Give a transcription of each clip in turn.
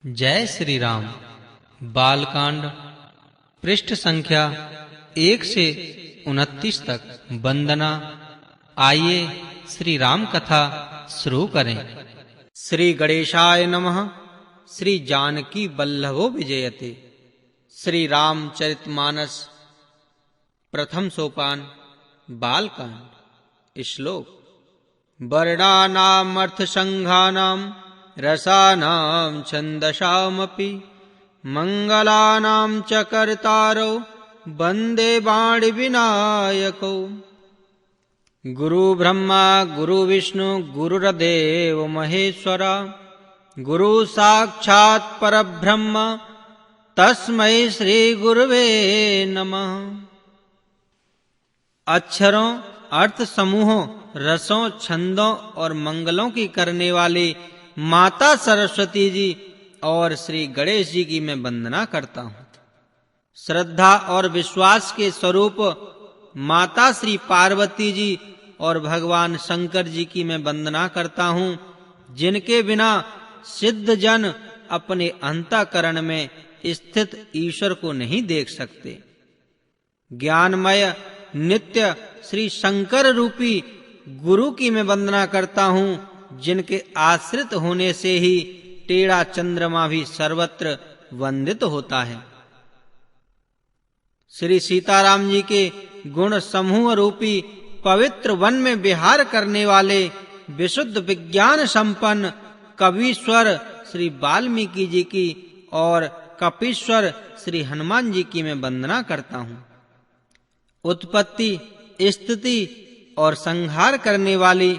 जय श्री राम। बालकांड पृष्ठ संख्या 1 से 29 तक वंदना। आइए श्री राम कथा शुरू करें। श्री गणेशाय नमः। श्री जानकी वल्लभो विजयते। श्री रामचरितमानस प्रथम सोपान बालकांड। श्लोक। वर्णानामर्थ संघानां रसानां छन्दसामपि मंगलानां च कर्तारौ वन्दे वाणी विनायकौ। गुरु ब्रह्मा गुरु विष्णु गुरुर्देव महेश्वरा गुरु साक्षात् परब्रह्म तस्मै श्री गुरुवे नमः। अक्षरों, अर्थ समूहों, रसों, छंदों और मंगलों की करने वाली माता सरस्वती जी और श्री गणेश जी की मैं वंदना करता हूँ। श्रद्धा और विश्वास के स्वरूप माता श्री पार्वती जी और भगवान शंकर जी की मैं वंदना करता हूँ, जिनके बिना सिद्ध जन अपने अंतःकरण में स्थित ईश्वर को नहीं देख सकते। ज्ञानमय नित्य श्री शंकर रूपी गुरु की मैं वंदना करता हूँ, जिनके आश्रित होने से ही टेढ़ा चंद्रमा भी सर्वत्र वंदित होता है। श्री सीताराम जी के गुण समूह रूपी पवित्र वन में विहार करने वाले विशुद्ध विज्ञान संपन्न कवीश्वर श्री वाल्मीकि जी की और कपीश्वर श्री हनुमान जी की मैं वंदना करता हूँ। उत्पत्ति, स्थिति और संहार करने वाली,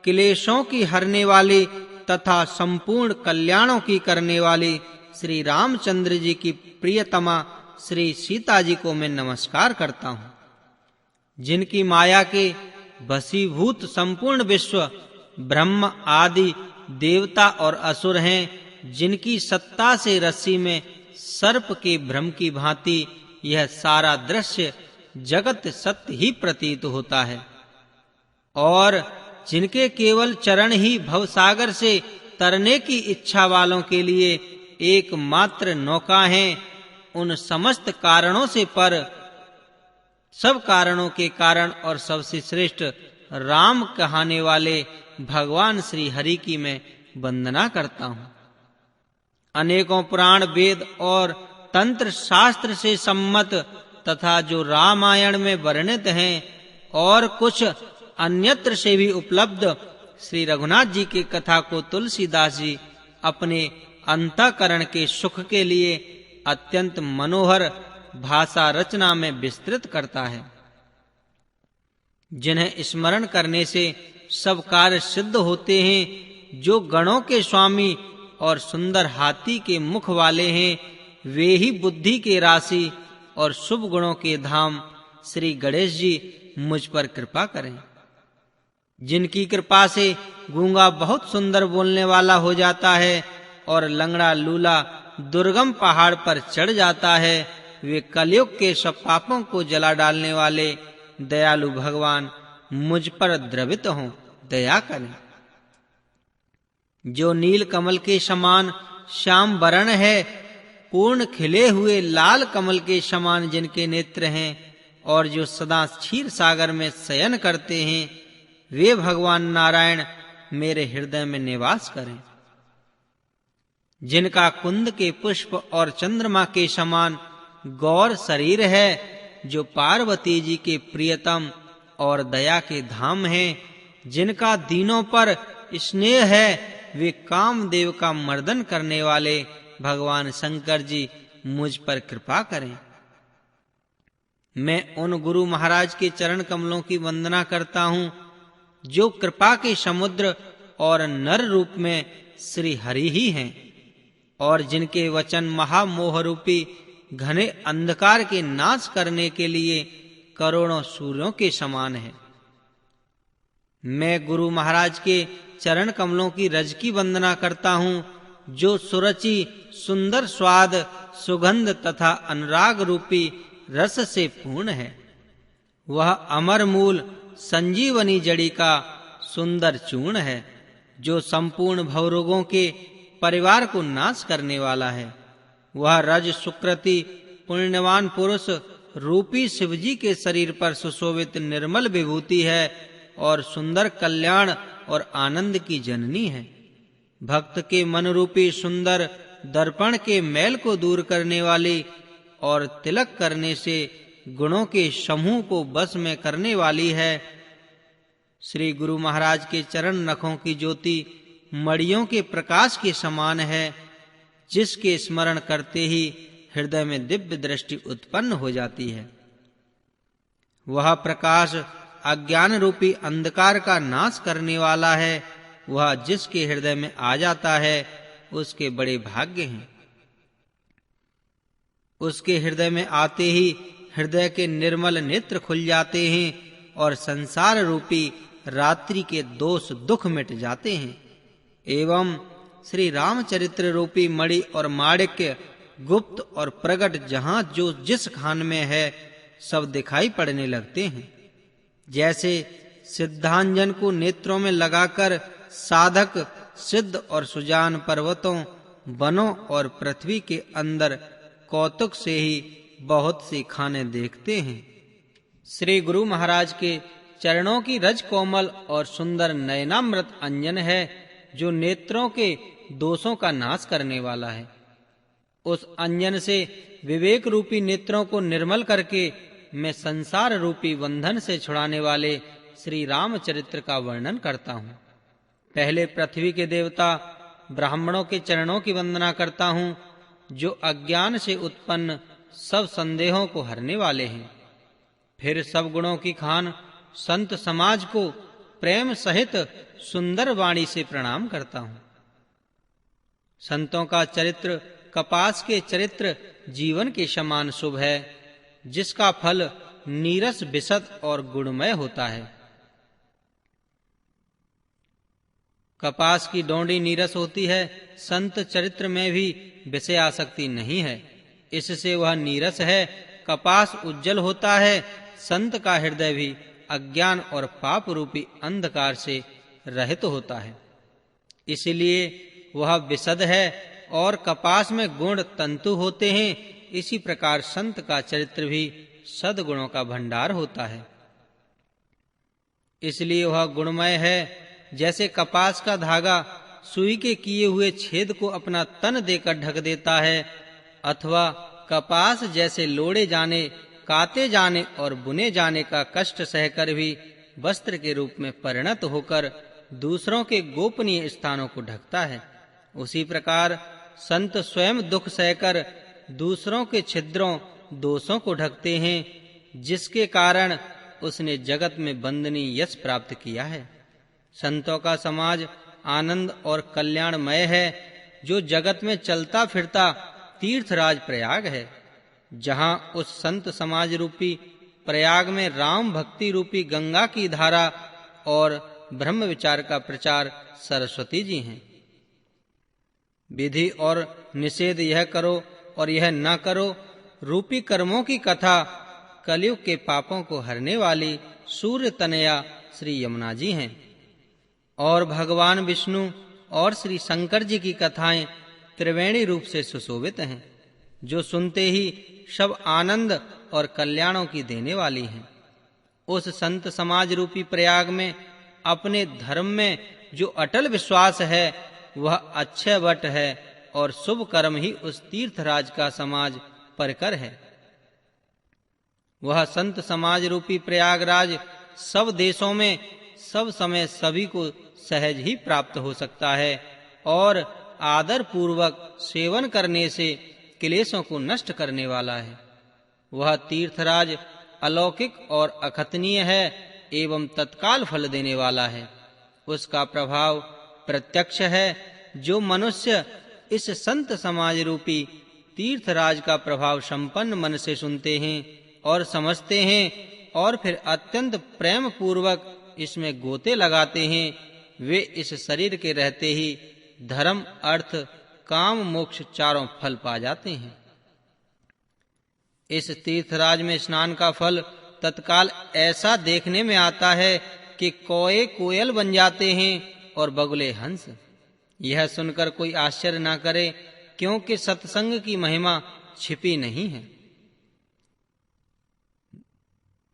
क्लेशों की हरने वाली तथा संपूर्ण कल्याणों की करने वाली श्री रामचंद्र जी की प्रियतमा श्री सीता जी को मैं नमस्कार करता हूँ, जिनकी माया के वशीभूत संपूर्ण विश्व ब्रह्म आदि देवता और असुर हैं, जिनकी सत्ता से रस्सी में सर्प के भ्रम की भांति यह सारा दृश्य जगत सत्य ही प्रतीत होता है, और जिनके केवल चरण ही भवसागर से तरने की इच्छा वालों के लिए एकमात्र नौका हैं। उन समस्त कारणों से पर सब कारणों के कारण और सबसे श्रेष्ठ राम कहाने वाले भगवान श्री हरि की मैं वंदना करता हूँ। अनेकों पुराण, वेद और तंत्र शास्त्र से सम्मत तथा जो रामायण में वर्णित हैं और कुछ अन्यत्र से भी उपलब्ध श्री रघुनाथ जी की कथा को तुलसीदास जी अपने अंतःकरण के सुख के लिए अत्यंत मनोहर भाषा रचना में विस्तृत करता है, जिन्हें स्मरण करने से सब कार्य सिद्ध होते हैं। जो गणों के स्वामी और सुंदर हाथी के मुख वाले हैं, वे ही बुद्धि के राशि और शुभ गुणों के धाम श्री गणेश जी मुझ पर कृपा करें। जिनकी कृपा से गूंगा बहुत सुंदर बोलने वाला हो जाता है और लंगड़ा लूला दुर्गम पहाड़ पर चढ़ जाता है, वे कलयुग के सब पापों को जला डालने वाले दयालु भगवान मुझ पर द्रवित हों, दया करें। जो नील कमल के समान श्याम वर्ण है, पूर्ण खिले हुए लाल कमल के समान जिनके नेत्र हैं, और जो सदा क्षीर सागर में शयन करते हैं, वे भगवान नारायण मेरे हृदय में निवास करें। जिनका कुंद के पुष्प और चंद्रमा के समान गौर शरीर है, जो पार्वती जी के प्रियतम और दया के धाम हैं, जिनका दीनों पर स्नेह है, वे कामदेव का मर्दन करने वाले भगवान शंकर जी मुझ पर कृपा करें। मैं उन गुरु महाराज के चरण कमलों की वंदना करता हूँ, जो कृपा के समुद्र और नर रूप में श्री हरि ही हैं, और जिनके वचन महामोह रूपी घने अंधकार के नाश करने के लिए करोड़ों सूर्यों के समान है। मैं गुरु महाराज के चरण कमलों की रज की वंदना करता हूँ, जो सुरुचि, सुंदर स्वाद, सुगंध तथा अनुराग रूपी रस से पूर्ण है। वह अमर मूल संजीवनी जड़ी का सुंदर चूर्ण है, जो संपूर्ण भवरोगों के परिवार को नाश करने वाला है। वह रज सुकृति पुण्यवान पुरुष रूपी शिवजी के शरीर पर सुशोभित निर्मल विभूति है और सुंदर कल्याण और आनंद की जननी है। भक्त के मन रूपी सुंदर दर्पण के मैल को दूर करने वाली और तिलक करने से गुणों के समूह को बस में करने वाली है। श्री गुरु महाराज के चरण नखों की ज्योति मड़ियों के प्रकाश के समान है, जिसके स्मरण करते ही हृदय में दिव्य दृष्टि उत्पन्न हो जाती है। वह प्रकाश अज्ञान रूपी अंधकार का नाश करने वाला है। वह जिसके हृदय में आ जाता है उसके बड़े भाग्य हैं। उसके हृदय में आते ही हृदय के निर्मल नेत्र खुल जाते हैं और संसार रूपी रात्रि के दोष दुख मिट जाते हैं। एवं श्री रामचरित्र रूपी मणि और माणिक्य गुप्त और प्रगट जहां जो जिस खान में है सब दिखाई पड़ने लगते हैं। जैसे सिद्धांजन को नेत्रों में लगाकर साधक सिद्ध और सुजान पर्वतों वनों और पृथ्वी के अंदर कौतुक से ही बहुत सी खाने देखते हैं। श्री गुरु महाराज के चरणों की रज कोमल और सुंदर नयनामृत अंजन है, जो नेत्रों के दोषों का नाश करने वाला है। उस अंजन से विवेक रूपी नेत्रों को निर्मल करके मैं संसार रूपी बंधन से छुड़ाने वाले श्री रामचरित्र का वर्णन करता हूँ। पहले पृथ्वी के देवता ब्राह्मणों के चरणों की वंदना करता हूँ, जो अज्ञान से उत्पन्न सब संदेहों को हरने वाले हैं। फिर सब गुणों की खान संत समाज को प्रेम सहित सुंदर वाणी से प्रणाम करता हूँ। संतों का चरित्र कपास के चरित्र जीवन के समान शुभ है, जिसका फल नीरस विशद और गुणमय होता है। कपास की डोंडी नीरस होती है, संत चरित्र में भी विषय आसक्ति नहीं है, इससे वह नीरस है। कपास उज्जवल होता है, संत का हृदय भी अज्ञान और पाप रूपी अंधकार से रहित होता है, इसलिए वह विशद है। और कपास में गुण तंतु होते हैं, इसी प्रकार संत का चरित्र भी सद्गुणों का भंडार होता है, इसलिए वह गुणमय है। जैसे कपास का धागा सुई के किए हुए छेद को अपना तन देकर ढक देता है, अथवा कपास जैसे लोड़े जाने, काते जाने और बुने जाने का कष्ट सहकर भी वस्त्र के रूप में परिणत होकर दूसरों के गोपनीय स्थानों को ढकता है, उसी प्रकार संत स्वयं दुख सहकर दूसरों के छिद्रों दोषों को ढकते हैं, जिसके कारण उसने जगत में वंदनीय यश प्राप्त किया है। संतों का समाज आनंद और कल्याणमय है, जो जगत में चलता फिरता तीर्थराज प्रयाग है। जहां उस संत समाज रूपी प्रयाग में राम भक्ति रूपी गंगा की धारा और ब्रह्म विचार का प्रचार सरस्वती जी हैं। विधि और निषेध यह करो और यह न करो रूपी कर्मों की कथा कलयुग के पापों को हरने वाली सूर्य तनया श्री यमुना जी हैं। और भगवान विष्णु और श्री शंकर जी की कथाएं त्रिवेणी रूप से सुशोभित हैं, जो सुनते ही सब आनंद और कल्याणों की देने वाली हैं। उस संत समाज रूपी प्रयाग में अपने धर्म में जो अटल विश्वास है वह अक्षय वट है, और शुभ कर्म ही उस तीर्थराज का समाज परकर है। वह संत समाज रूपी प्रयागराज सब देशों में सब समय सभी को सहज ही प्राप्त हो सकता है, और आदर पूर्वक सेवन करने से क्लेशों को नष्ट करने वाला है। वह तीर्थराज अलौकिक और अखतनीय है एवं तत्काल फल देने वाला है। उसका प्रभाव प्रत्यक्ष है। जो मनुष्य इस संत समाज रूपी तीर्थराज का प्रभाव संपन्न मन से सुनते हैं और समझते हैं और फिर अत्यंत प्रेम पूर्वक इसमें गोते लगाते हैं, वे इस शरीर के रहते ही धर्म अर्थ काम मोक्ष चारों फल पा जाते हैं। इस तीर्थराज में स्नान का फल तत्काल ऐसा देखने में आता है कि कौए कोयल बन जाते हैं और बगुले हंस। यह सुनकर कोई आश्चर्य ना करे, क्योंकि सत्संग की महिमा छिपी नहीं है।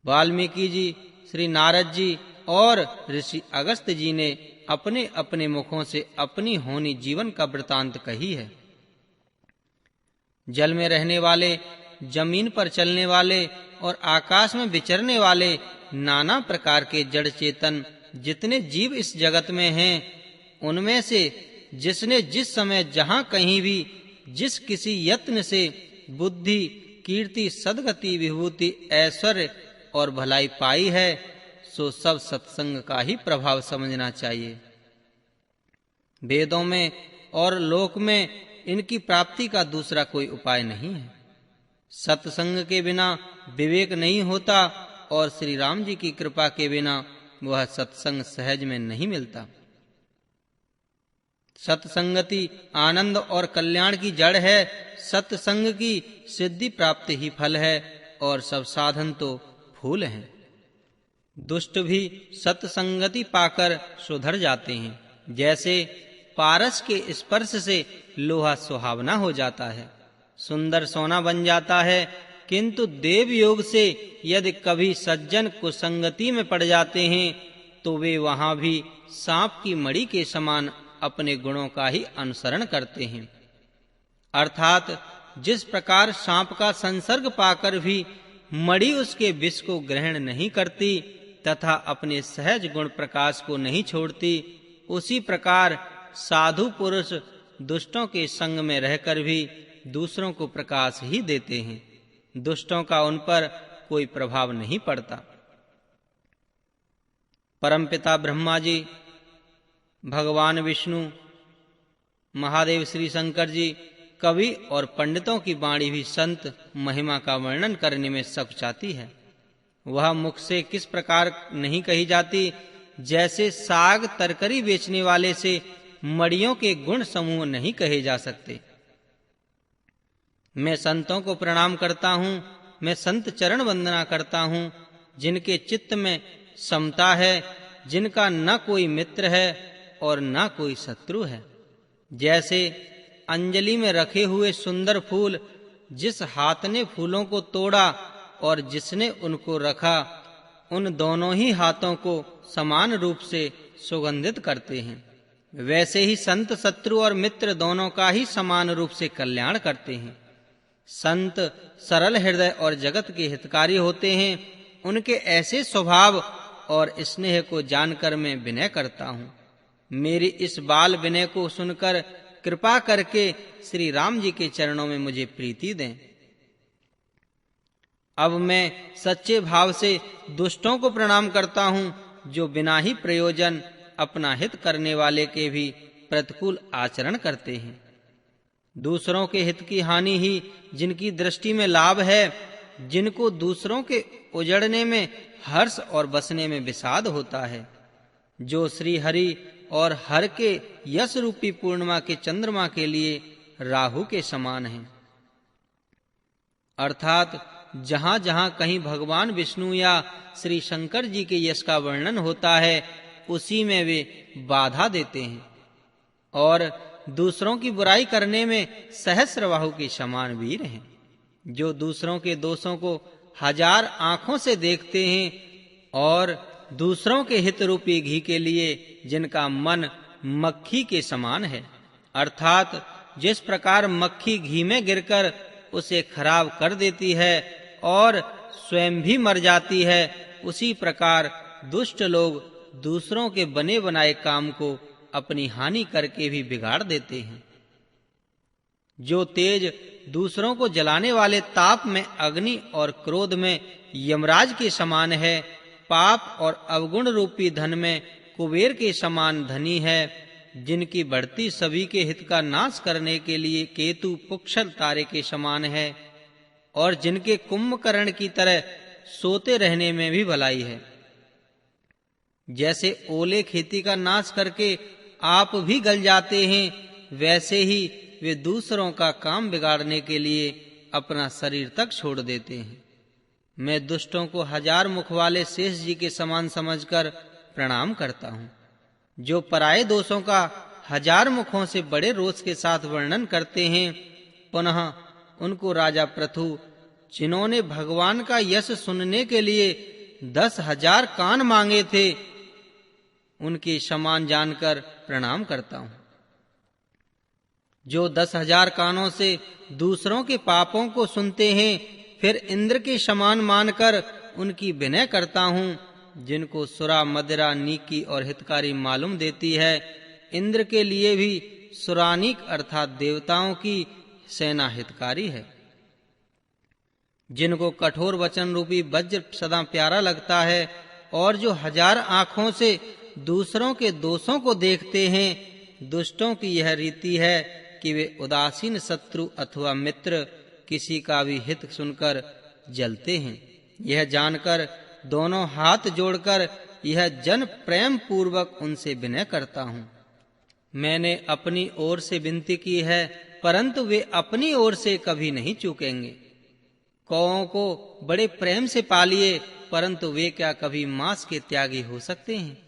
वाल्मीकि जी, श्री नारद जी और ऋषि अगस्त्य जी ने अपने अपने मुखों से अपनी होनी जीवन का वृतांत कही है। जल में रहने वाले, जमीन पर चलने वाले और आकाश में विचरने वाले नाना प्रकार के जड़ चेतन जितने जीव इस जगत में हैं, उनमें से जिसने जिस समय जहां कहीं भी जिस किसी यत्न से बुद्धि, कीर्ति, सद्गति, विभूति, ऐश्वर्य और भलाई पाई है, सो सब सत्संग का ही प्रभाव समझना चाहिए। वेदों में और लोक में इनकी प्राप्ति का दूसरा कोई उपाय नहीं है। सत्संग के बिना विवेक नहीं होता और श्री राम जी की कृपा के बिना वह सत्संग सहज में नहीं मिलता। सत्संगति आनंद और कल्याण की जड़ है। सत्संग की सिद्धि प्राप्ति ही फल है और सब साधन तो फूल हैं। दुष्ट भी सत्संगति पाकर सुधर जाते हैं। जैसे पारस के स्पर्श से लोहा सुहावना हो जाता है, सुंदर सोना बन जाता है, किंतु देव योग से यदि कभी सज्जन कुसंगति में पड़ जाते हैं तो वे वहां भी सांप की मणि के समान अपने गुणों का ही अनुसरण करते हैं। अर्थात जिस प्रकार सांप का संसर्ग पाकर भी मणि उसके विष को ग्रहण नहीं करती तथा अपने सहज गुण प्रकाश को नहीं छोड़ती, उसी प्रकार साधु पुरुष दुष्टों के संग में रहकर भी दूसरों को प्रकाश ही देते हैं। दुष्टों का उन पर कोई प्रभाव नहीं पड़ता। परमपिता ब्रह्मा जी, भगवान विष्णु, महादेव श्री शंकर जी, कवि और पंडितों की वाणी भी संत महिमा का वर्णन करने में सकचाती है। वह मुख से किस प्रकार नहीं कही जाती, जैसे साग तरकारी बेचने वाले से मड़ियों के गुण समूह नहीं कहे जा सकते। मैं संतों को प्रणाम करता हूँ, मैं संत चरण वंदना करता हूँ, जिनके चित्त में समता है, जिनका न कोई मित्र है और न कोई शत्रु है। जैसे अंजलि में रखे हुए सुंदर फूल जिस हाथ ने फूलों को तोड़ा और जिसने उनको रखा, उन दोनों ही हाथों को समान रूप से सुगंधित करते हैं, वैसे ही संत शत्रु और मित्र दोनों का ही समान रूप से कल्याण करते हैं। संत सरल हृदय और जगत के हितकारी होते हैं। उनके ऐसे स्वभाव और स्नेह को जानकर मैं विनय करता हूँ। मेरी इस बाल विनय को सुनकर कृपा करके श्री राम जी के चरणों में मुझे प्रीति दें। अब मैं सच्चे भाव से दुष्टों को प्रणाम करता हूँ, जो बिना ही प्रयोजन अपना हित करने वाले के भी प्रतिकूल आचरण करते हैं। दूसरों के हित की हानि ही जिनकी दृष्टि में लाभ है, जिनको दूसरों के उजड़ने में हर्ष और बसने में विषाद होता है, जो श्री हरि और हर के यश रूपी पूर्णिमा के चंद्रमा के लिए राहु के समान हैं। अर्थात जहां जहां कहीं भगवान विष्णु या श्री शंकर जी के यश का वर्णन होता है, उसी में वे बाधा देते हैं और दूसरों की बुराई करने में सहस्रबाहु के समान वीर हैं, जो दूसरों के दोषों को हजार आंखों से देखते हैं और दूसरों के हित रूपी घी के लिए जिनका मन मक्खी के समान है। अर्थात जिस प्रकार मक्खी घी में गिरकर उसे खराब कर देती है और स्वयं भी मर जाती है, उसी प्रकार दुष्ट लोग दूसरों के बने बनाए काम को अपनी हानि करके भी बिगाड़ देते हैं। जो तेज दूसरों को जलाने वाले ताप में अग्नि और क्रोध में यमराज के समान है, पाप और अवगुण रूपी धन में कुबेर के समान धनी है, जिनकी बढ़ती सभी के हित का नाश करने के लिए केतु पुक्षल तारे के समान है और जिनके कुंभकर्ण की तरह सोते रहने में भी भलाई है। जैसे ओले खेती का नाश करके आप भी गल जाते हैं, वैसे ही वे दूसरों का काम बिगाड़ने के लिए अपना शरीर तक छोड़ देते हैं। मैं दुष्टों को हजार मुख वाले शेष जी के समान समझकर प्रणाम करता हूँ, जो पराये दोषों का 1000 मुखों से बड़े रोष के साथ वर्णन करते हैं। पुनः उनको राजा पृथु, जिन्होंने भगवान का यश सुनने के लिए 10,000 कान मांगे थे, उनके समान जानकर प्रणाम करता हूं। जो 10,000 कानों से दूसरों के पापों को सुनते हैं, फिर इंद्र के समान मानकर उनकी विनय करता हूं। जिनको सुरा, मदिरा, नीकी और हितकारी मालूम देती है, इंद्र के लिए भी सुरानीक अर्थात देवताओं की सेना हितकारी है। जिनको कठोर वचन रूपी वज्र सदा प्यारा लगता है और जो 1000 आंखों से दूसरों के दोषों को देखते हैं, दुष्टों की यह रीति है कि वे उदासीन शत्रु अथवा मित्र किसी का भी हित सुनकर जलते हैं। यह जानकर दोनों हाथ जोड़कर यह जन प्रेम पूर्वक उनसे विनय करता हूं। मैंने अपनी ओर से विनती की है, परंतु वे अपनी ओर से कभी नहीं चूकेंगे। कौओं को बड़े प्रेम से पालिए, परंतु वे क्या कभी मांस के त्यागी हो सकते हैं?